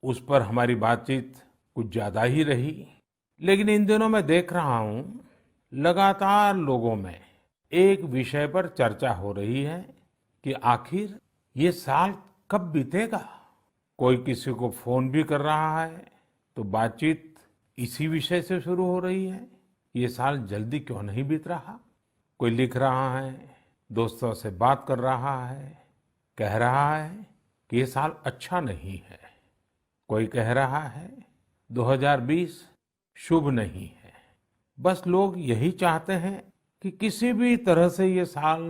उस पर हमारी बातचीत कुछ ज्यादा ही रही। लेकिन इन दिनों मैं देख रहा हूं लगातार लोगों में एक विषय पर चर्चा हो रही है कि आखिर ये साल कब बीतेगा। कोई किसी को फोन भी कर रहा है तो बातचीत इसी विषय से शुरू हो रही है। ये साल जल्दी क्यों नहीं बीत रहा। कोई लिख रहा है, दोस्तों से बात कर रहा है, कह रहा है कि ये साल अच्छा नहीं है। कोई कह रहा है 2020 शुभ नहीं है। बस लोग यही चाहते हैं कि किसी भी तरह से ये साल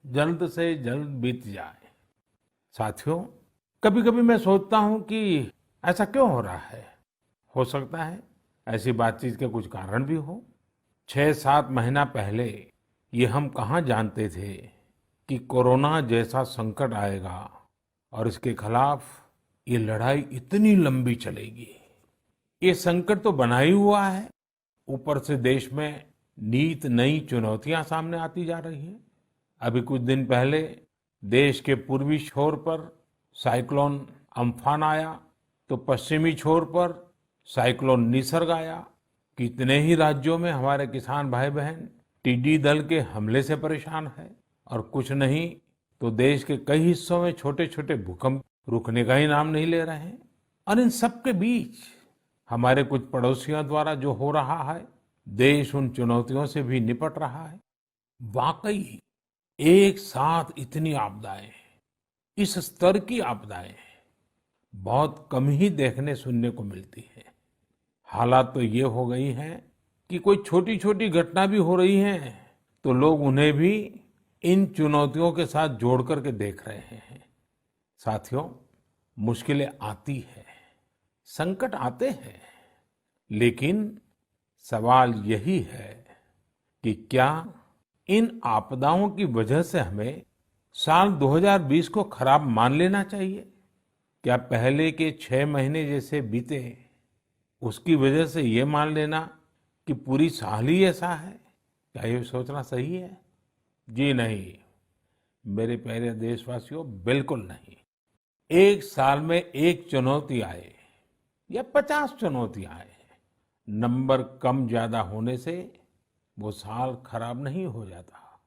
जल्द से जल्द बीत जाए। साथियों, कभी कभी मैं सोचता हूं कि ऐसा क्यों हो रहा है। हो सकता है ऐसी बातचीत के कुछ कारण भी हो। 6-7 महीना पहले ये हम कहाँ जानते थे कि कोरोना जैसा संकट आएगा और इसके खिलाफ ये लड़ाई इतनी लंबी चलेगी। ये संकट तो बना ही हुआ है, ऊपर से देश में नीत नई चुनौतियां सामने आती जा रही हैं। अभी कुछ दिन पहले देश के पूर्वी छोर पर साइक्लोन अम्फान आया तो पश्चिमी छोर पर साइक्लोन निसर्ग आया। कितने ही राज्यों में हमारे किसान भाई बहन टिड्डी दल के हमले से परेशान है और कुछ नहीं तो देश के कई हिस्सों में छोटे छोटे भूकंप रुकने का ही नाम नहीं ले रहे हैं। और इन सब के बीच हमारे कुछ पड़ोसियों द्वारा जो हो रहा है, देश उन चुनौतियों से भी निपट रहा है। वाकई एक साथ इतनी आपदाएं, इस स्तर की आपदाएं बहुत कम ही देखने सुनने को मिलती है। हालात तो ये हो गई हैं कि कोई छोटी छोटी घटना भी हो रही है तो लोग उन्हें भी इन चुनौतियों के साथ जोड़ करके देख रहे हैं। साथियों, मुश्किलें आती है, संकट आते हैं, लेकिन सवाल यही है कि क्या इन आपदाओं की वजह से हमें साल 2020 को खराब मान लेना चाहिए। क्या पहले के 6 महीने जैसे बीते उसकी वजह से ये मान लेना कि पूरी साल ही ऐसा है, क्या ये सोचना सही है। जी नहीं मेरे प्यारे देशवासियों, बिल्कुल नहीं। एक साल में एक चुनौती आए या 50 चुनौती आए, नंबर कम ज्यादा होने से वो साल खराब नहीं हो जाता।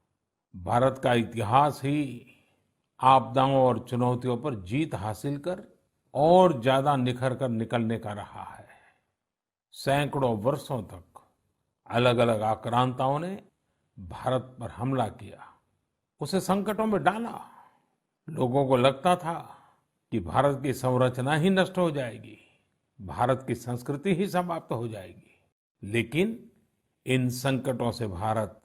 भारत का इतिहास ही आपदाओं और चुनौतियों पर जीत हासिल कर और ज्यादा निखर कर निकलने का रहा है। सैकड़ों वर्षों तक अलग अलग आक्रांताओं ने भारत पर हमला किया, उसे संकटों में डाला। लोगों को लगता था कि भारत की संरचना ही नष्ट हो जाएगी, भारत की संस्कृति ही समाप्त हो जाएगी। लेकिन इन संकटों से भारत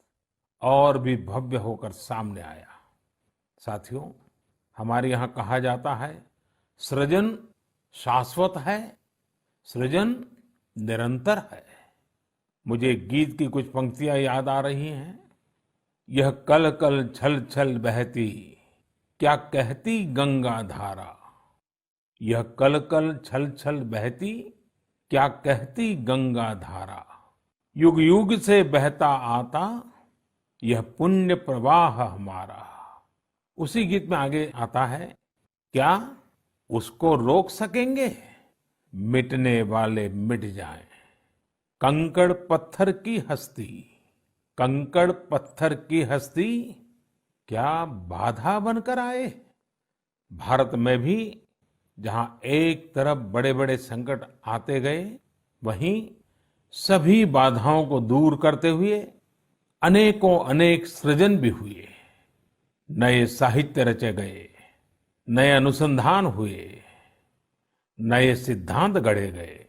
और भी भव्य होकर सामने आया। साथियों, हमारे यहाँ कहा जाता है, सृजन शाश्वत है, सृजन निरंतर है। मुझे गीत की कुछ पंक्तियां याद आ रही हैं। यह कल कल छल छल बहती, क्या कहती गंगा धारा। यह कल कल छल छल बहती, क्या कहती गंगा धारा। युग युग से बहता आता, यह पुण्य प्रवाह हमारा। उसी गीत में आगे आता है, क्या उसको रोक सकेंगे, मिटने वाले मिट जाएं। कंकड़ पत्थर की हस्ती, कंकड़ पत्थर की हस्ती, क्या बाधा बनकर आए। भारत में भी जहां एक तरफ बड़े बड़े संकट आते गए, वहीं सभी बाधाओं को दूर करते हुए अनेकों अनेक सृजन भी हुए। नए साहित्य रचे गए, नए अनुसंधान हुए, नए सिद्धांत गढ़े गए।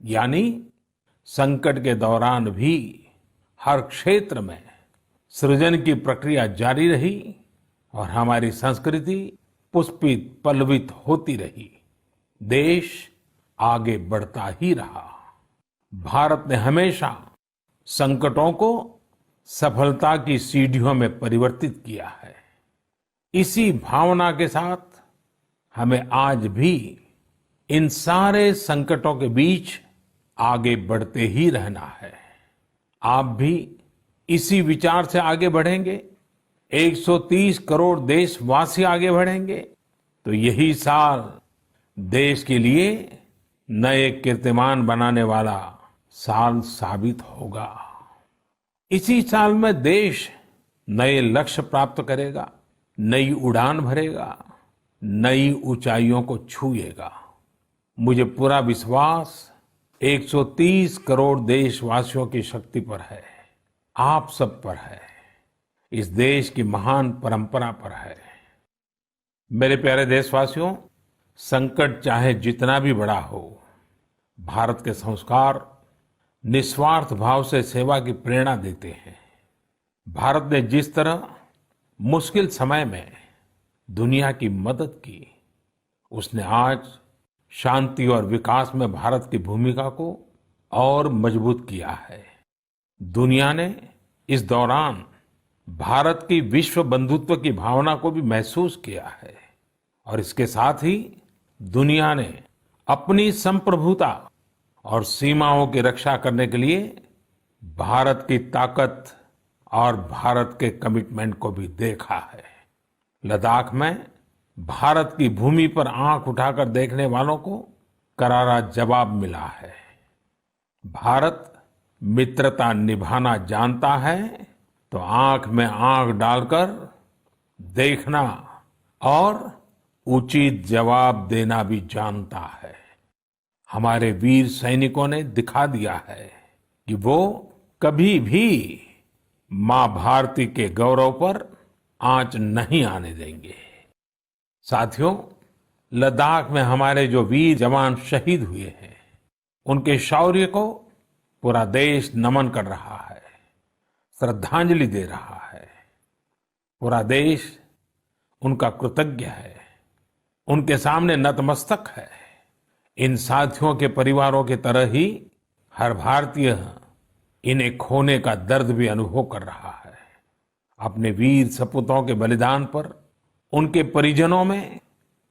यानी संकट के दौरान भी हर क्षेत्र में सृजन की प्रक्रिया जारी रही और हमारी संस्कृति पुष्पित पल्लवित होती रही। देश आगे बढ़ता ही रहा। भारत ने हमेशा संकटों को सफलता की सीढ़ियों में परिवर्तित किया है। इसी भावना के साथ हमें आज भी इन सारे संकटों के बीच आगे बढ़ते ही रहना है। आप भी इसी विचार से आगे बढ़ेंगे, 130 करोड़ देशवासी आगे बढ़ेंगे, तो यही साल देश के लिए नए कीर्तिमान बनाने वाला साल साबित होगा। इसी साल में देश नए लक्ष्य प्राप्त करेगा, नई उड़ान भरेगा, नई ऊंचाइयों को छुएगा। मुझे पूरा विश्वास 130 करोड़ देशवासियों की शक्ति पर है, आप सब पर है, इस देश की महान परंपरा पर है। मेरे प्यारे देशवासियों, संकट चाहे जितना भी बड़ा हो, भारत के संस्कार निस्वार्थ भाव से सेवा की प्रेरणा देते हैं। भारत ने जिस तरह मुश्किल समय में दुनिया की मदद की, उसने आज शांति और विकास में भारत की भूमिका को और मजबूत किया है। दुनिया ने इस दौरान भारत की विश्व बंधुत्व की भावना को भी महसूस किया है और इसके साथ ही दुनिया ने अपनी संप्रभुता और सीमाओं की रक्षा करने के लिए भारत की ताकत और भारत के कमिटमेंट को भी देखा है। लद्दाख में भारत की भूमि पर आंख उठाकर देखने वालों को करारा जवाब मिला है। भारत मित्रता निभाना जानता है तो आंख में आंख डालकर देखना और उचित जवाब देना भी जानता है। हमारे वीर सैनिकों ने दिखा दिया है कि वो कभी भी मां भारती के गौरव पर आंच नहीं आने देंगे। साथियों, लद्दाख में हमारे जो वीर जवान शहीद हुए हैं, उनके शौर्य को पूरा देश नमन कर रहा है, श्रद्धांजलि दे रहा है। पूरा देश उनका कृतज्ञ है, उनके सामने नतमस्तक है। इन साथियों के परिवारों की तरह ही हर भारतीय इन्हें खोने का दर्द भी अनुभव कर रहा है। अपने वीर सपूतों के बलिदान पर उनके परिजनों में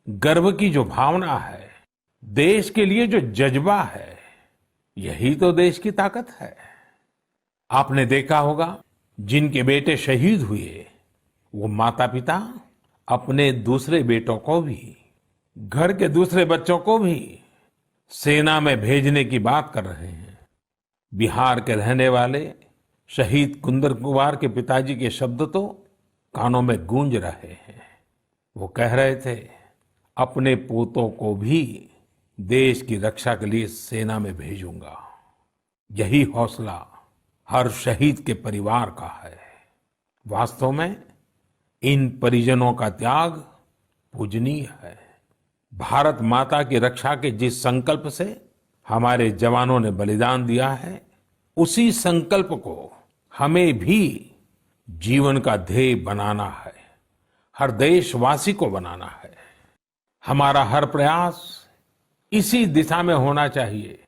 गर्व की जो भावना है, देश के लिए जो जज्बा है, यही तो देश की ताकत है। आपने देखा होगा, जिनके बेटे शहीद हुए, वो माता पिता अपने दूसरे बेटों को भी, घर के दूसरे बच्चों को भी सेना में भेजने की बात कर रहे हैं। बिहार के रहने वाले शहीद कुंदन कुमार के पिताजी के शब्द तो कानों में गूंज रहे हैं। वो कह रहे थे, अपने पोतों को भी देश की रक्षा के लिए सेना में भेजूंगा। यही हौसला हर शहीद के परिवार का है। वास्तव में इन परिजनों का त्याग पूजनीय है। भारत माता की रक्षा के जिस संकल्प से हमारे जवानों ने बलिदान दिया है, उसी संकल्प को हमें भी जीवन का ध्येय बनाना है, हर देशवासी को बनाना है। हमारा हर प्रयास इसी दिशा में होना चाहिए,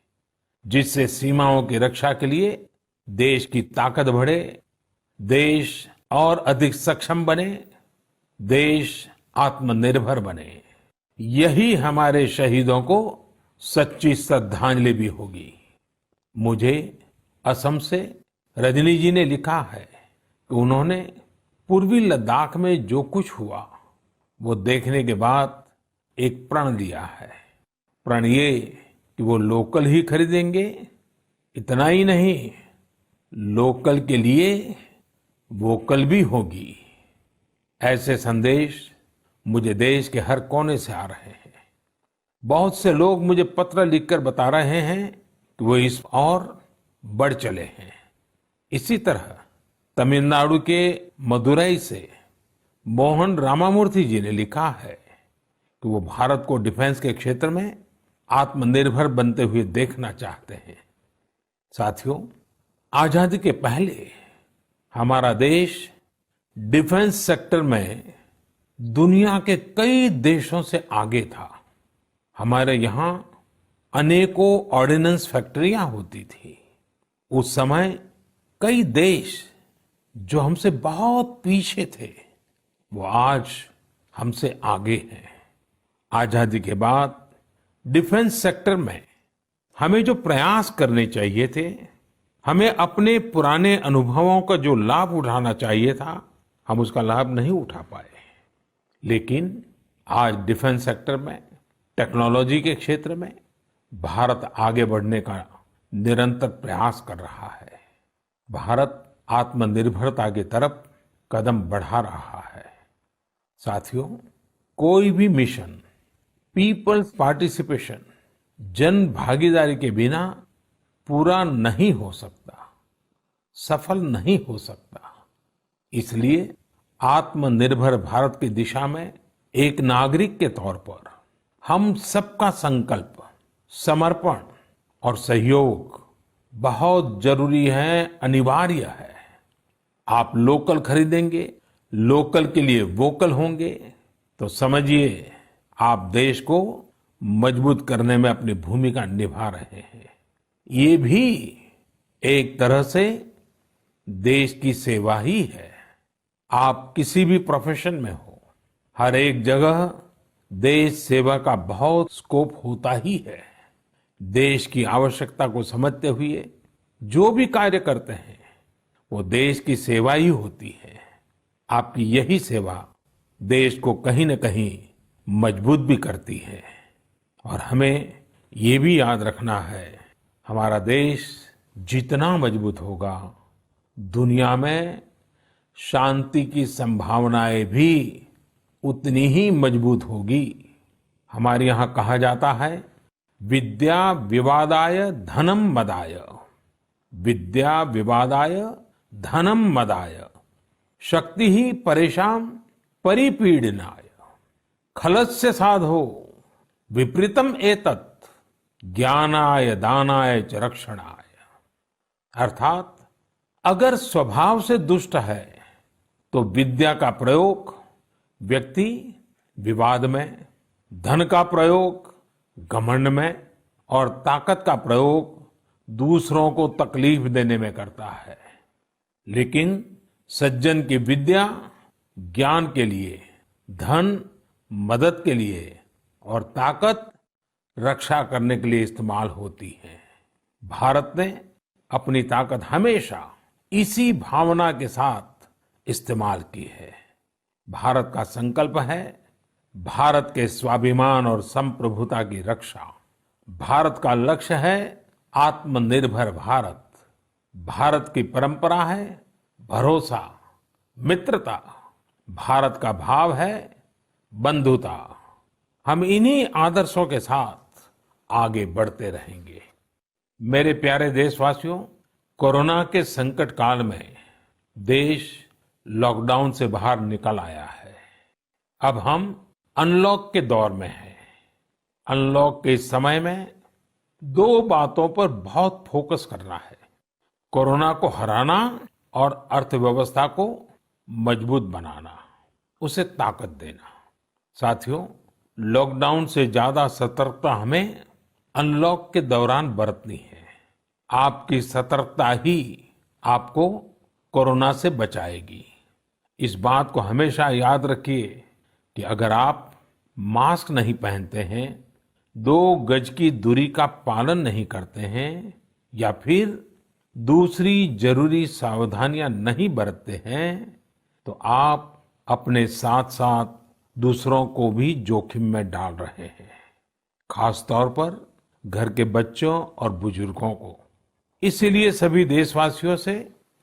जिससे सीमाओं की रक्षा के लिए देश की ताकत बढ़े, देश और अधिक सक्षम बने, देश आत्मनिर्भर बने। यही हमारे शहीदों को सच्ची श्रद्धांजलि भी होगी। मुझे असम से रजनी जी ने लिखा है कि उन्होंने पूर्वी लद्दाख में जो कुछ हुआ, वो देखने के बाद एक प्रण लिया है। प्रण ये कि वो लोकल ही खरीदेंगे, इतना ही नहीं, लोकल के लिए वोकल भी होगी। ऐसे संदेश मुझे देश के हर कोने से आ रहे हैं। बहुत से लोग मुझे पत्र लिखकर बता रहे हैं कि वो इस और बढ़ चले हैं। इसी तरह तमिलनाडु के मदुरई से मोहन रामामूर्ति जी ने लिखा है कि वो भारत को डिफेंस के क्षेत्र में आत्मनिर्भर बनते हुए देखना चाहते हैं। साथियों, आजादी के पहले हमारा देश डिफेंस सेक्टर में दुनिया के कई देशों से आगे था। हमारे यहाँ अनेकों ऑर्डिनेंस फैक्ट्रियां होती थी। उस समय कई देश जो हमसे बहुत पीछे थे, वो आज हमसे आगे हैं। आजादी के बाद डिफेंस सेक्टर में हमें जो प्रयास करने चाहिए थे, हमें अपने पुराने अनुभवों का जो लाभ उठाना चाहिए था, हम उसका लाभ नहीं उठा पाए। लेकिन आज डिफेंस सेक्टर में टेक्नोलॉजी के क्षेत्र में भारत आगे बढ़ने का निरंतर प्रयास कर रहा है। भारत आत्मनिर्भरता की तरफ कदम बढ़ा रहा है। साथियों, कोई भी मिशन पीपल्स पार्टिसिपेशन, जन भागीदारी के बिना पूरा नहीं हो सकता, सफल नहीं हो सकता। इसलिए आत्मनिर्भर भारत की दिशा में एक नागरिक के तौर पर हम सबका संकल्प, समर्पण और सहयोग बहुत जरूरी है, अनिवार्य है। आप लोकल खरीदेंगे, लोकल के लिए वोकल होंगे, तो समझिए आप देश को मजबूत करने में अपनी भूमिका निभा रहे हैं। ये भी एक तरह से देश की सेवा ही है। आप किसी भी प्रोफेशन में हो, हर एक जगह देश सेवा का बहुत स्कोप होता ही है। देश की आवश्यकता को समझते हुए जो भी कार्य करते हैं वो देश की सेवा ही होती है। आपकी यही सेवा देश को कहीं न कहीं मजबूत भी करती है। और हमें ये भी याद रखना है, हमारा देश जितना मजबूत होगा, दुनिया में शांति की संभावनाएं भी उतनी ही मजबूत होगी। हमारे यहाँ कहा जाता है, विद्या विवादाय धनम मदाय, विद्या विवादाय धनम मदाय, शक्ति ही परेशान परिपीडनाय, खलस्य साधो विपरीतम एतत्, ज्ञानाय दानाय च रक्षणाय। अर्थात अगर स्वभाव से दुष्ट है तो विद्या का प्रयोग व्यक्ति विवाद में, धन का प्रयोग घमंड में और ताकत का प्रयोग दूसरों को तकलीफ देने में करता है। लेकिन सज्जन की विद्या ज्ञान के लिए, धन मदद के लिए और ताकत रक्षा करने के लिए इस्तेमाल होती है। भारत ने अपनी ताकत हमेशा इसी भावना के साथ इस्तेमाल की है। भारत का संकल्प है भारत के स्वाभिमान और संप्रभुता की रक्षा। भारत का लक्ष्य है आत्मनिर्भर भारत। भारत की परंपरा है भरोसा, मित्रता। भारत का भाव है बंधुता। हम इन्हीं आदर्शों के साथ आगे बढ़ते रहेंगे। मेरे प्यारे देशवासियों, कोरोना के संकट काल में देश लॉकडाउन से बाहर निकल आया है। अब हम अनलॉक के दौर में हैं। अनलॉक के इस समय में दो बातों पर बहुत फोकस करना है, कोरोना को हराना और अर्थव्यवस्था को मजबूत बनाना, उसे ताकत देना। साथियों, लॉकडाउन से ज्यादा सतर्कता हमें अनलॉक के दौरान बरतनी है। आपकी सतर्कता ही आपको कोरोना से बचाएगी। इस बात को हमेशा याद रखिए कि अगर आप मास्क नहीं पहनते हैं, 2 गज की दूरी का पालन नहीं करते हैं या फिर दूसरी जरूरी सावधानियां नहीं बरतते हैं, तो आप अपने साथ साथ दूसरों को भी जोखिम में डाल रहे हैं, खास तौर पर घर के बच्चों और बुजुर्गों को। इसीलिए सभी देशवासियों से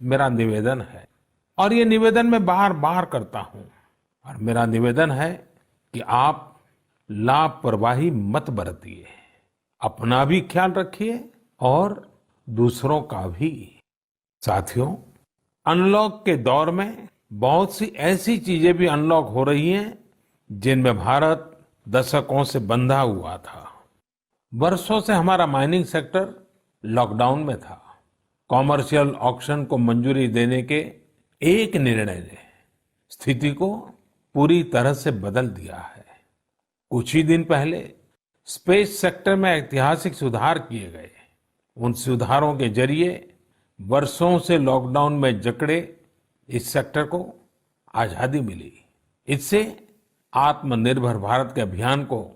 मेरा निवेदन है, और ये निवेदन मैं बार बार करता हूं, और मेरा निवेदन है कि आप लापरवाही मत बरतिए, अपना भी ख्याल रखिए और दूसरों का भी। साथियों, अनलॉक के दौर में बहुत सी ऐसी चीजें भी अनलॉक हो रही हैं जिनमें भारत दशकों से बंधा हुआ था। वर्षों से हमारा माइनिंग सेक्टर लॉकडाउन में था। कॉमर्शियल ऑक्शन को मंजूरी देने के एक निर्णय ने स्थिति को पूरी तरह से बदल दिया है। कुछ ही दिन पहले स्पेस सेक्टर में ऐतिहासिक सुधार किए गए। उन सुधारों के जरिए वर्षों से लॉकडाउन में जकड़े इस सेक्टर को आजादी मिली। इससे आत्मनिर्भर भारत के अभियान को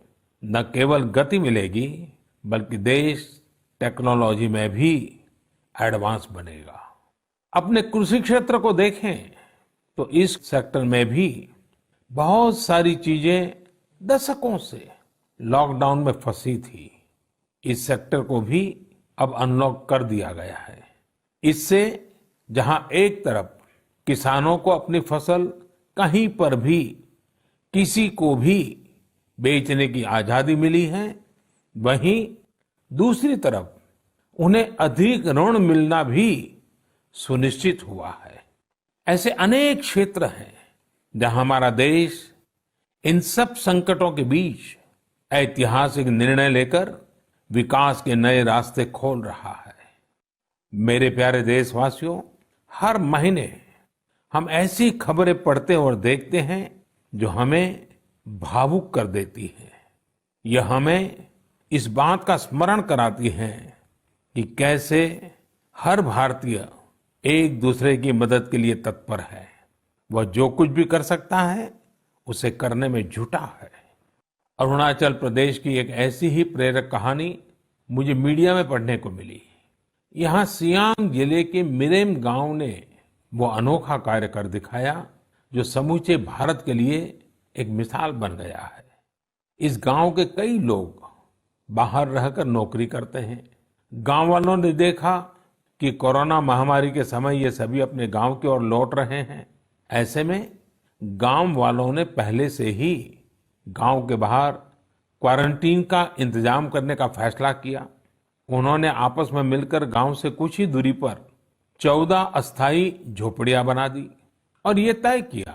न केवल गति मिलेगी, बल्कि देश टेक्नोलॉजी में भी एडवांस बनेगा। अपने कृषि क्षेत्र को देखें तो इस सेक्टर में भी बहुत सारी चीजें दशकों से लॉकडाउन में फंसी थी, इस सेक्टर को भी अब अनलॉक कर दिया गया है। इससे जहां एक तरफ किसानों को अपनी फसल कहीं पर भी किसी को भी बेचने की आजादी मिली है, वहीं दूसरी तरफ उन्हें अधिक ऋण मिलना भी सुनिश्चित हुआ है। ऐसे अनेक क्षेत्र हैं जहां हमारा देश इन सब संकटों के बीच ऐतिहासिक निर्णय लेकर विकास के नए रास्ते खोल रहा है। मेरे प्यारे देशवासियों, हर महीने हम ऐसी खबरें पढ़ते और देखते हैं जो हमें भावुक कर देती है। यह हमें इस बात का स्मरण कराती है कि कैसे हर भारतीय एक दूसरे की मदद के लिए तत्पर है। वह जो कुछ भी कर सकता है उसे करने में जुटा है। अरुणाचल प्रदेश की एक ऐसी ही प्रेरक कहानी मुझे मीडिया में पढ़ने को मिली। यहाँ सियांग जिले के मिरेम गांव ने वो अनोखा कार्य कर दिखाया जो समूचे भारत के लिए एक मिसाल बन गया है। इस गांव के कई लोग बाहर रहकर नौकरी करते हैं। गांव वालों ने देखा कि कोरोना महामारी के समय ये सभी अपने गांव की ओर लौट रहे हैं। ऐसे में गांव वालों ने पहले से ही गांव के बाहर क्वारंटीन का इंतजाम करने का फैसला किया। उन्होंने आपस में मिलकर गांव से कुछ ही दूरी पर 14 अस्थायी झोपड़ियां बना दी और ये तय किया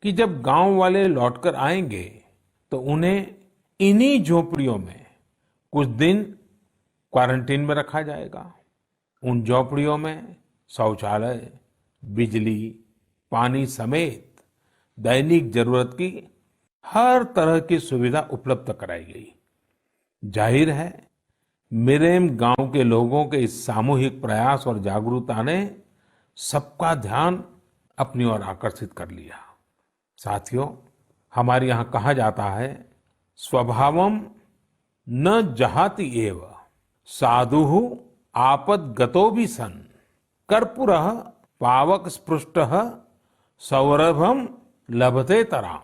कि जब गांव वाले लौटकर आएंगे तो उन्हें इन्हीं झोपड़ियों में कुछ दिन क्वारंटीन में रखा जाएगा। उन झोपड़ियों में शौचालय, बिजली, पानी समेत दैनिक जरूरत की हर तरह की सुविधा उपलब्ध कराई गई। जाहिर है, मिरेम गांव के लोगों के इस सामूहिक प्रयास और जागरूकता ने सबका ध्यान अपनी ओर आकर्षित कर लिया। साथियों, हमारे यहाँ कहा जाता है, स्वभावम न जहाति एव साधुः आपद्गतो भी सन कर्पूरः पावक स्पृष्टः सौरभम लभते तराम।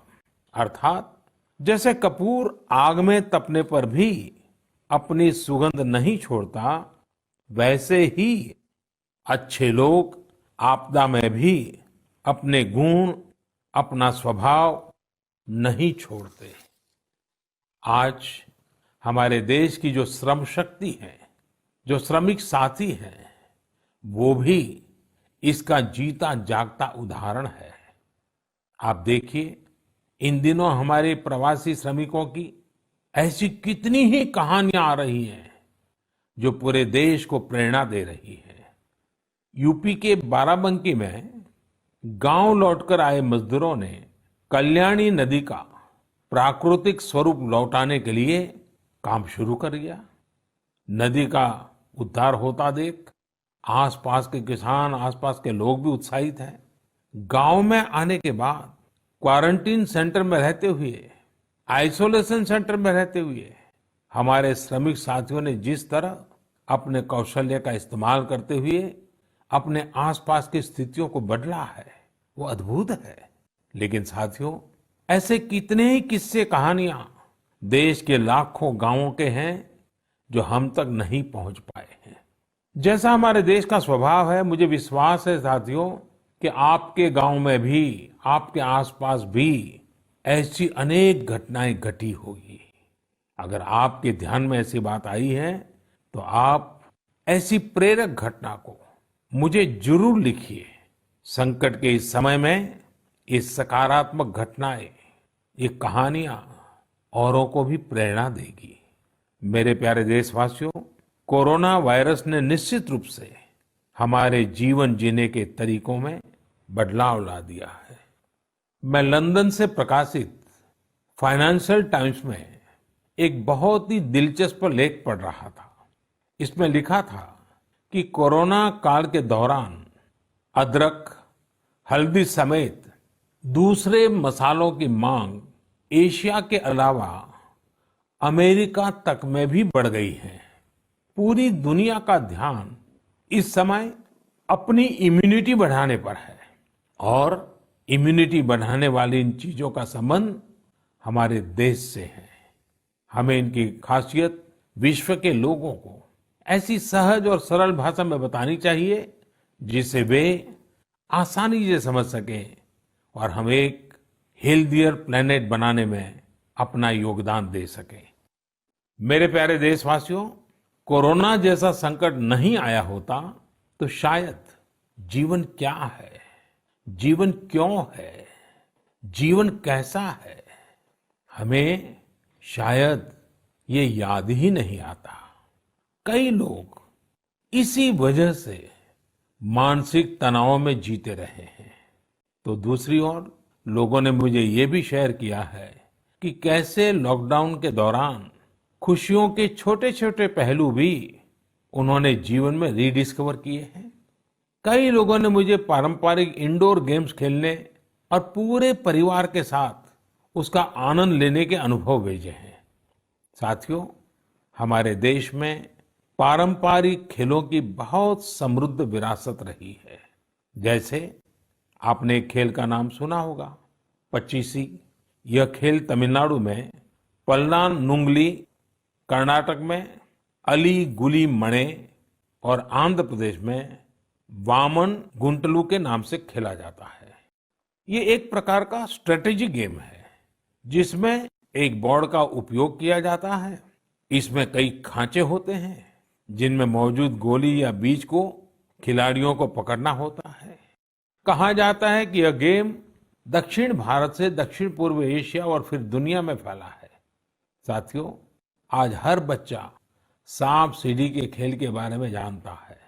अर्थात जैसे कपूर आग में तपने पर भी अपनी सुगंध नहीं छोड़ता, वैसे ही अच्छे लोग आपदा में भी अपने गुण, अपना स्वभाव नहीं छोड़ते। आज हमारे देश की जो श्रम शक्ति है, जो श्रमिक साथी हैं, वो भी इसका जीता जागता उदाहरण है। आप देखिए, इन दिनों हमारे प्रवासी श्रमिकों की ऐसी कितनी ही कहानियां आ रही हैं जो पूरे देश को प्रेरणा दे रही है। यूपी के बाराबंकी में गांव लौटकर आए मजदूरों ने कल्याणी नदी का प्राकृतिक स्वरूप लौटाने के लिए काम शुरू कर दिया। नदी का उद्धार होता देख आसपास के किसान, आसपास के लोग भी उत्साहित हैं। गांव में आने के बाद क्वारंटीन सेंटर में रहते हुए, आइसोलेशन सेंटर में रहते हुए हमारे श्रमिक साथियों ने जिस तरह अपने कौशल्य का इस्तेमाल करते हुए अपने आसपास की स्थितियों को बदला है, वो अद्भुत है। लेकिन साथियों, ऐसे कितने ही किस्से, कहानियां देश के लाखों गांवों के हैं जो हम तक नहीं पहुंच पाए हैं। जैसा हमारे देश का स्वभाव है, मुझे विश्वास है साथियों कि आपके गांव में भी, आपके आसपास भी ऐसी अनेक घटनाएं घटी होगी। अगर आपके ध्यान में ऐसी बात आई है तो आप ऐसी प्रेरक घटना को मुझे जरूर लिखिए। संकट के इस समय में ये सकारात्मक घटनाएं, ये कहानियां औरों को भी प्रेरणा देगी। मेरे प्यारे देशवासियों, कोरोना वायरस ने निश्चित रूप से हमारे जीवन जीने के तरीकों में बदलाव ला दिया है। मैं लंदन से प्रकाशित फाइनेंशियल टाइम्स में एक बहुत ही दिलचस्प लेख पढ़ रहा था। इसमें लिखा था कि कोरोना काल के दौरान अदरक, हल्दी समेत दूसरे मसालों की मांग एशिया के अलावा अमेरिका तक में भी बढ़ गई है। पूरी दुनिया का ध्यान इस समय अपनी इम्यूनिटी बढ़ाने पर है और इम्यूनिटी बढ़ाने वाली इन चीजों का संबंध हमारे देश से है। हमें इनकी खासियत विश्व के लोगों को ऐसी सहज और सरल भाषा में बतानी चाहिए जिससे वे आसानी से समझ सकें और हम एक हेल्थियर प्लेनेट बनाने में अपना योगदान दे सकें। मेरे प्यारे देशवासियों, कोरोना जैसा संकट नहीं आया होता तो शायद जीवन क्या है, जीवन क्यों है, जीवन कैसा है, हमें शायद ये याद ही नहीं आता। कई लोग इसी वजह से मानसिक तनाव में जीते रहे हैं। तो दूसरी ओर लोगों ने मुझे ये भी शेयर किया है कि कैसे लॉकडाउन के दौरान खुशियों के छोटे छोटे पहलू भी उन्होंने जीवन में रीडिस्कवर किए हैं। कई लोगों ने मुझे पारंपरिक इंडोर गेम्स खेलने और पूरे परिवार के साथ उसका आनंद लेने के अनुभव भेजे हैं। साथियों, हमारे देश में पारंपरिक खेलों की बहुत समृद्ध विरासत रही है। जैसे आपने एक खेल का नाम सुना होगा, पचीसी। यह खेल तमिलनाडु में पल्लानुंगली, कर्नाटक में अली गुली मणे और आंध्र प्रदेश में वामन गुंटलू के नाम से खेला जाता है। ये एक प्रकार का स्ट्रेटेजी गेम है जिसमें एक बोर्ड का उपयोग किया जाता है। इसमें कई खांचे होते हैं जिनमें मौजूद गोली या बीज को खिलाड़ियों को पकड़ना होता है। कहा जाता है कि यह गेम दक्षिण भारत से दक्षिण पूर्व एशिया और फिर दुनिया में फैला है। साथियों, आज हर बच्चा सांप सीढ़ी के खेल के बारे में जानता है,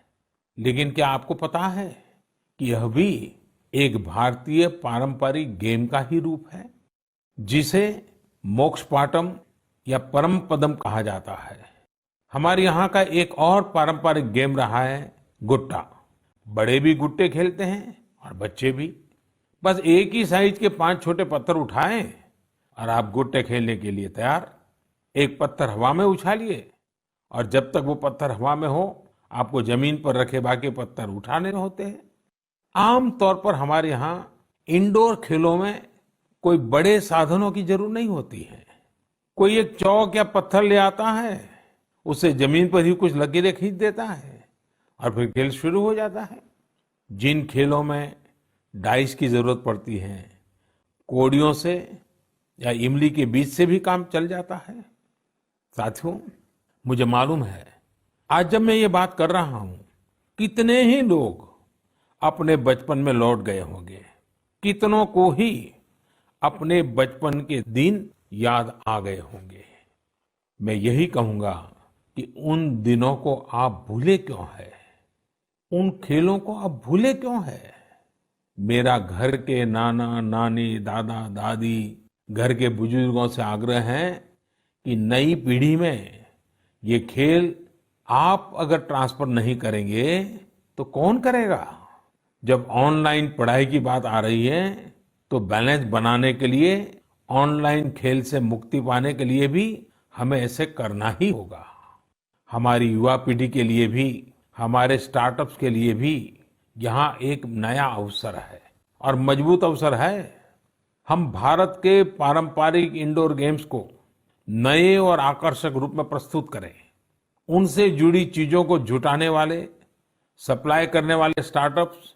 लेकिन क्या आपको पता है कि यह भी एक भारतीय पारंपरिक गेम का ही रूप है जिसे मोक्ष पाटम या परम पदम कहा जाता है। हमारे यहाँ का एक और पारंपरिक गेम रहा है गुट्टा। बड़े भी गुट्टे खेलते हैं और बच्चे भी। बस एक ही साइज के 5 छोटे पत्थर उठाएं और आप गुट्टे खेलने के लिए तैयार। एक पत्थर हवा में उछालिए और जब तक वो पत्थर हवा में हो आपको जमीन पर रखे बाकी पत्थर उठाने होते हैं। आमतौर पर हमारे यहाँ इंडोर खेलों में कोई बड़े साधनों की जरूरत नहीं होती है। कोई एक चौक या पत्थर ले आता है, उसे जमीन पर ही कुछ लकीरें खींच देता है और फिर खेल शुरू हो जाता है। जिन खेलों में डाइस की जरूरत पड़ती है, कौड़ियों से या इमली के बीज से भी काम चल जाता है। साथियों, मुझे मालूम है आज जब मैं ये बात कर रहा हूं, कितने ही लोग अपने बचपन में लौट गए होंगे। कितनों को ही अपने बचपन के दिन याद आ गए होंगे। मैं यही कहूंगा कि उन दिनों को आप भूले क्यों है, उन खेलों को आप भूले क्यों है। मेरा घर के नाना नानी, दादा दादी, घर के बुजुर्गों से आग्रह है कि नई पीढ़ी में ये खेल आप अगर ट्रांसफर नहीं करेंगे तो कौन करेगा। जब ऑनलाइन पढ़ाई की बात आ रही है तो बैलेंस बनाने के लिए, ऑनलाइन खेल से मुक्ति पाने के लिए भी हमें ऐसे करना ही होगा। हमारी युवा पीढ़ी के लिए भी, हमारे स्टार्टअप्स के लिए भी यहाँ एक नया अवसर है और मजबूत अवसर है। हम भारत के पारंपरिक इंडोर गेम्स को नए और आकर्षक रूप में प्रस्तुत करें। उनसे जुड़ी चीजों को जुटाने वाले, सप्लाई करने वाले स्टार्टअप्स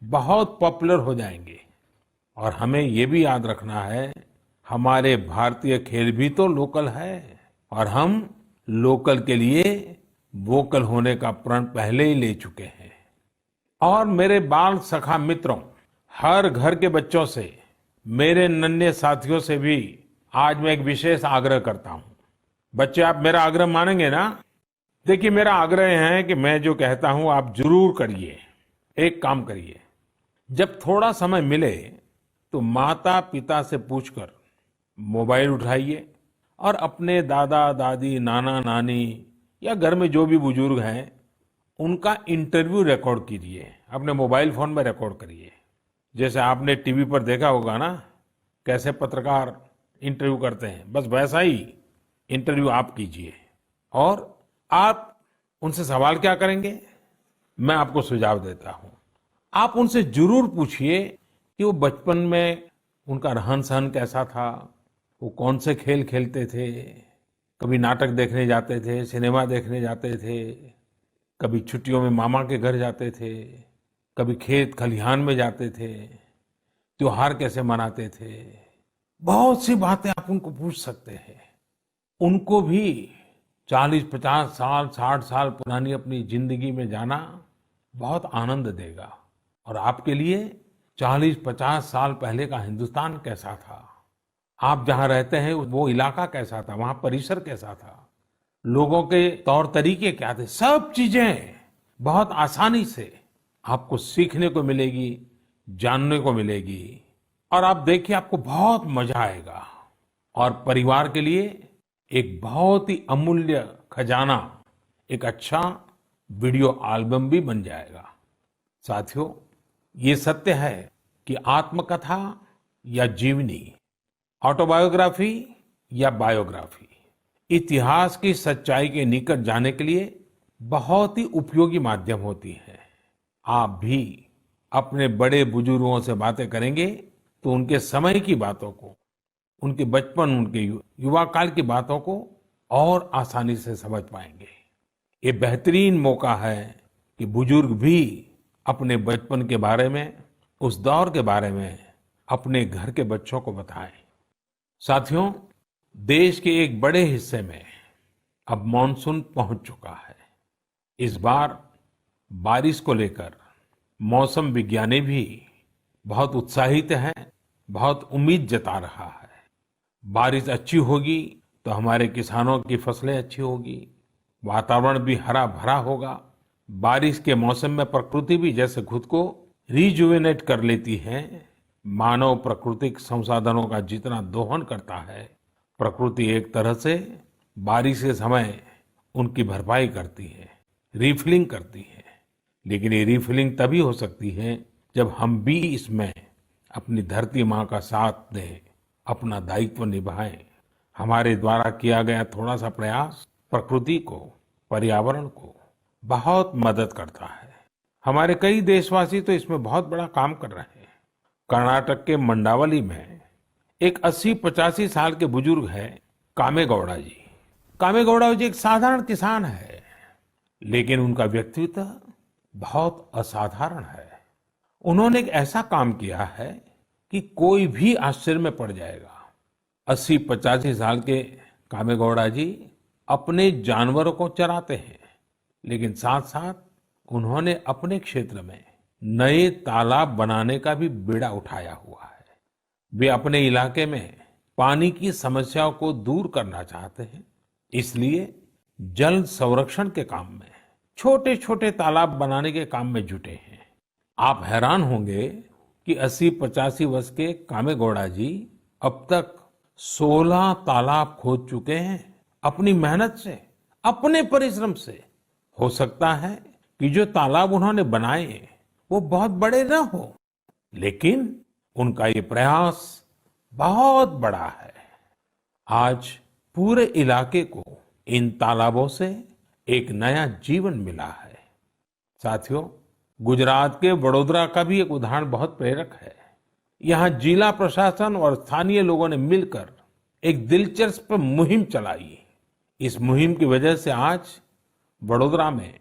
बहुत पॉपुलर हो जाएंगे। और हमें ये भी याद रखना है, हमारे भारतीय खेल भी तो लोकल है और हम लोकल के लिए वोकल होने का प्रण पहले ही ले चुके हैं। और मेरे बाल सखा मित्रों, हर घर के बच्चों से, मेरे नन्हे साथियों से भी आज मैं एक विशेष आग्रह करता हूं। बच्चे, आप मेरा आग्रह मानेंगे ना? देखिए, मेरा आग्रह है कि मैं जो कहता हूं आप जरूर करिए। एक काम करिए, जब थोड़ा समय मिले तो माता पिता से पूछकर मोबाइल उठाइए और अपने दादा दादी, नाना नानी या घर में जो भी बुजुर्ग हैं उनका इंटरव्यू रिकॉर्ड कीजिए। अपने मोबाइल फोन में रिकॉर्ड करिए। जैसे आपने टीवी पर देखा होगा ना, कैसे पत्रकार इंटरव्यू करते हैं, बस वैसा ही इंटरव्यू आप कीजिए। और आप उनसे सवाल क्या करेंगे, मैं आपको सुझाव देता हूं। आप उनसे जरूर पूछिए कि वो बचपन में उनका रहन सहन कैसा था, वो कौन से खेल खेलते थे, कभी नाटक देखने जाते थे, सिनेमा देखने जाते थे, कभी छुट्टियों में मामा के घर जाते थे, कभी खेत खलिहान में जाते थे, त्योहार कैसे मनाते थे। बहुत सी बातें आप उनको पूछ सकते हैं। उनको भी 40-50 साल 60 साल पुरानी अपनी जिंदगी में जाना बहुत आनंद देगा। और आपके लिए 40-50 साल पहले का हिंदुस्तान कैसा था, आप जहां रहते हैं वो इलाका कैसा था, वहां परिसर कैसा था, लोगों के तौर तरीके क्या थे, सब चीजें बहुत आसानी से आपको सीखने को मिलेगी, जानने को मिलेगी। और आप देखिए आपको बहुत मजा आएगा। और परिवार के लिए एक बहुत ही अमूल्य खजाना, एक अच्छा वीडियो एल्बम भी बन जाएगा। साथियों, ये सत्य है कि आत्मकथा या जीवनी, ऑटोबायोग्राफी या बायोग्राफी, इतिहास की सच्चाई के निकट जाने के लिए बहुत ही उपयोगी माध्यम होती है। आप भी अपने बड़े बुजुर्गों से बातें करेंगे तो उनके समय की बातों को, उनके बचपन, उनके युवा काल की बातों को और आसानी से समझ पाएंगे। ये बेहतरीन मौका है कि बुजुर्ग भी अपने बचपन के बारे में, उस दौर के बारे में अपने घर के बच्चों को बताएं। साथियों, देश के एक बड़े हिस्से में अब मानसून पहुंच चुका है। इस बार बारिश को लेकर मौसम विज्ञानी भी बहुत उत्साहित हैं, बहुत उम्मीद जता रहा है। बारिश अच्छी होगी तो हमारे किसानों की फसलें अच्छी होगी, वातावरण भी हरा भरा होगा। बारिश के मौसम में प्रकृति भी जैसे खुद को रिजुवेनेट कर लेती है, मानव प्राकृतिक संसाधनों का जितना दोहन करता है, प्रकृति एक तरह से बारिश के समय उनकी भरपाई करती है, रिफिलिंग करती है। लेकिन ये रिफिलिंग तभी हो सकती है जब हम भी इसमें अपनी धरती माँ का साथ दें, अपना दायित्व निभाएं। हमारे द्वारा किया गया थोड़ा सा प्रयास प्रकृति को, पर्यावरण को बहुत मदद करता है। हमारे कई देशवासी तो इसमें बहुत बड़ा काम कर रहे हैं। कर्नाटक के मंडावली में एक 80-85 साल के बुजुर्ग हैं कामेगौड़ा जी। कामेगौड़ा जी एक साधारण किसान है, लेकिन उनका व्यक्तित्व बहुत असाधारण है। उन्होंने एक ऐसा काम किया है कि कोई भी आश्चर्य में पड़ जाएगा। 80-85 साल के कामेगौड़ा जी अपने जानवरों को चराते हैं, लेकिन साथ साथ उन्होंने अपने क्षेत्र में नए तालाब बनाने का भी बीड़ा उठाया हुआ है। वे अपने इलाके में पानी की समस्याओं को दूर करना चाहते हैं, इसलिए जल संरक्षण के काम में छोटे छोटे तालाब बनाने के काम में जुटे हैं। आप हैरान होंगे कि 80-85 वर्ष के कामेगौड़ा जी अब तक 16 तालाब खोद चुके हैं, अपनी मेहनत से, अपने परिश्रम से। हो सकता है कि जो तालाब उन्होंने बनाए वो बहुत बड़े ना हो, लेकिन उनका ये प्रयास बहुत बड़ा है। आज पूरे इलाके को इन तालाबों से एक नया जीवन मिला है। साथियों, गुजरात के वडोदरा का भी एक उदाहरण बहुत प्रेरक है। यहाँ जिला प्रशासन और स्थानीय लोगों ने मिलकर एक दिलचस्प मुहिम चलाई। इस मुहिम की वजह से आज वडोदरा में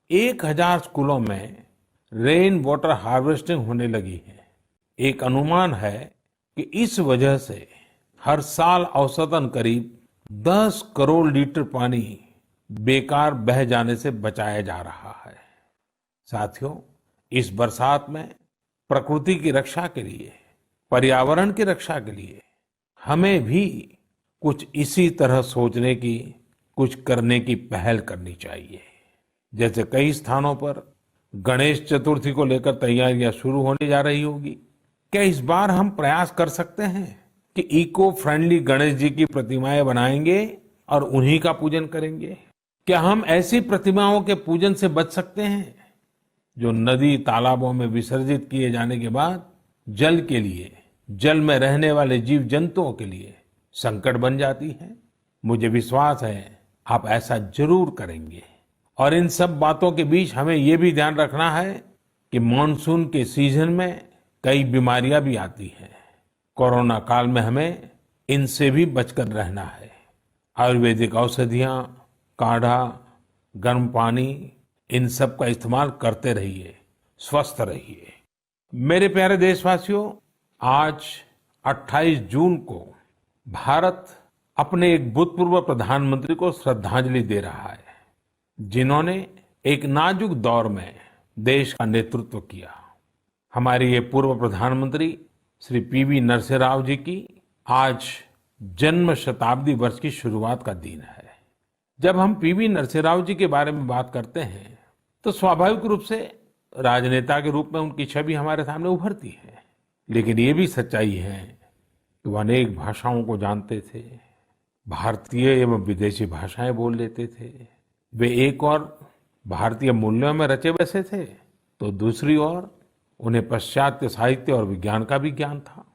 1000 स्कूलों में रेन वाटर हार्वेस्टिंग होने लगी है। एक अनुमान है कि इस वजह से हर साल औसतन करीब 10 करोड़ लीटर पानी बेकार बह जाने से बचाया जा रहा है। साथियों, इस बरसात में प्रकृति की रक्षा के लिए, पर्यावरण की रक्षा के लिए हमें भी कुछ इसी तरह सोचने की, कुछ करने की पहल करनी चाहिए। जैसे कई स्थानों पर गणेश चतुर्थी को लेकर तैयारियां शुरू होने जा रही होगी। क्या इस बार हम प्रयास कर सकते हैं कि इको फ्रेंडली गणेश जी की प्रतिमाएं बनाएंगे और उन्हीं का पूजन करेंगे? क्या हम ऐसी प्रतिमाओं के पूजन से बच सकते हैं जो नदी तालाबों में विसर्जित किए जाने के बाद जल के लिए, जल में रहने वाले जीव जंतुओं के लिए संकट बन जाती है? मुझे विश्वास है आप ऐसा जरूर करेंगे। और इन सब बातों के बीच हमें ये भी ध्यान रखना है कि मानसून के सीजन में कई बीमारियां भी आती हैं। कोरोना काल में हमें इनसे भी बचकर रहना है। आयुर्वेदिक औषधियाँ, काढ़ा, गर्म पानी, इन सब का इस्तेमाल करते रहिए, स्वस्थ रहिए। मेरे प्यारे देशवासियों, आज 28 जून को भारत अपने एक भूतपूर्व प्रधानमंत्री को श्रद्धांजलि दे रहा है, जिन्होंने एक नाजुक दौर में देश का नेतृत्व किया। हमारे ये पूर्व प्रधानमंत्री श्री पीवी नरसिम्हा राव जी की आज जन्म शताब्दी वर्ष की शुरुआत का दिन है। जब हम पीवी नरसिम्हा राव जी के बारे में बात करते हैं तो स्वाभाविक रूप से राजनेता के रूप में उनकी छवि हमारे सामने उभरती है, लेकिन ये भी सच्चाई है कि वो अनेक भाषाओं को जानते थे, भारतीय एवं विदेशी भाषाएं बोल लेते थे। वे एक और भारतीय मूल्यों में रचे बसे थे, तो दूसरी ओर उन्हें पाश्चात्य साहित्य और विज्ञान का भी ज्ञान था।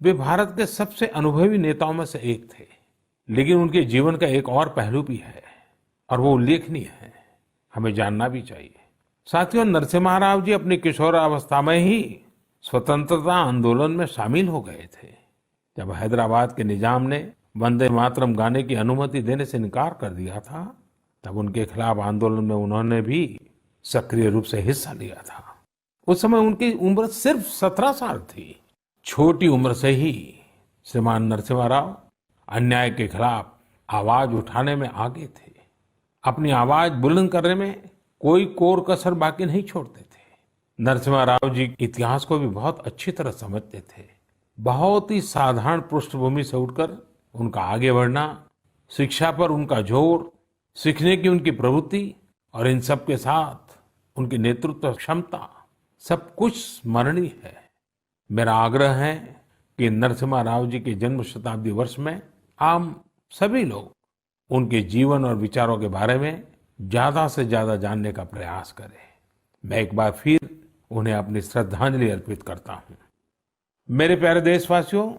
वे भारत के सबसे अनुभवी नेताओं में से एक थे, लेकिन उनके जीवन का एक और पहलू भी है और वो उल्लेखनीय है, हमें जानना भी चाहिए। साथियों, नरसिम्हा राव जी अपनी किशोरावस्था में ही स्वतंत्रता आंदोलन में शामिल हो गए थे। जब हैदराबाद के निजाम ने वंदे मातरम गाने की अनुमति देने से इनकार कर दिया था, तब उनके खिलाफ आंदोलन में उन्होंने भी सक्रिय रूप से हिस्सा लिया था। उस समय उनकी उम्र सिर्फ 17 साल थी। छोटी उम्र से ही श्रीमान नरसिम्हा राव अन्याय के खिलाफ आवाज उठाने में आगे थे। अपनी आवाज बुलंद करने में कोई कोर कसर बाकी नहीं छोड़ते थे। नरसिम्हा राव जी इतिहास को भी बहुत अच्छी तरह समझते थे। बहुत ही साधारण पृष्ठभूमि से उठकर उनका आगे बढ़ना, शिक्षा पर उनका जोर, सीखने की उनकी प्रवृत्ति और इन सब के साथ उनकी नेतृत्व क्षमता, सब कुछ स्मरणीय है। मेरा आग्रह है कि नरसिम्हा राव जी के जन्म शताब्दी वर्ष में हम सभी लोग उनके जीवन और विचारों के बारे में ज्यादा से ज्यादा जानने का प्रयास करें। मैं एक बार फिर उन्हें अपनी श्रद्धांजलि अर्पित करता हूं। मेरे प्यारे देशवासियों,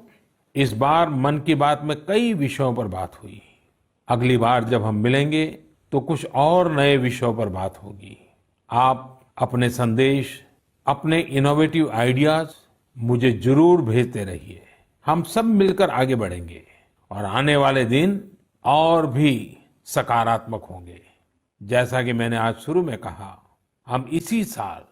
इस बार मन की बात में कई विषयों पर बात हुई। अगली बार जब हम मिलेंगे तो कुछ और नए विषयों पर बात होगी। आप अपने संदेश, अपने इनोवेटिव आइडियाज मुझे जरूर भेजते रहिए। हम सब मिलकर आगे बढ़ेंगे और आने वाले दिन और भी सकारात्मक होंगे। जैसा कि मैंने आज शुरू में कहा, हम इसी साल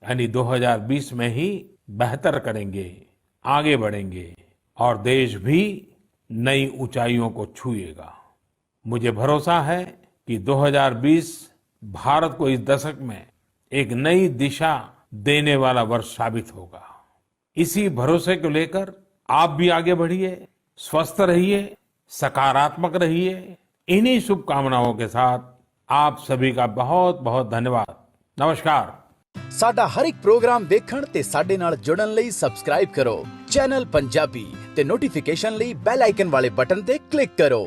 यानी 2020 में ही बेहतर करेंगे, आगे बढ़ेंगे और देश भी नई ऊंचाइयों को छुएगा। मुझे भरोसा है कि 2020 भारत को इस दशक में एक नई दिशा देने वाला वर्ष साबित होगा। इसी भरोसे को लेकर आप भी आगे बढ़िए, स्वस्थ रहिए, सकारात्मक रहिए। इन्हीं शुभकामनाओं के साथ आप सभी का बहुत बहुत धन्यवाद। नमस्कार। साडा हर एक प्रोग्राम देखण ते साडे नाल जुड़न लई सब्सक्राइब करो चैनल पंजाबी ते नोटिफिकेशन लई बेल आइकन वाले बटन ते क्लिक करो।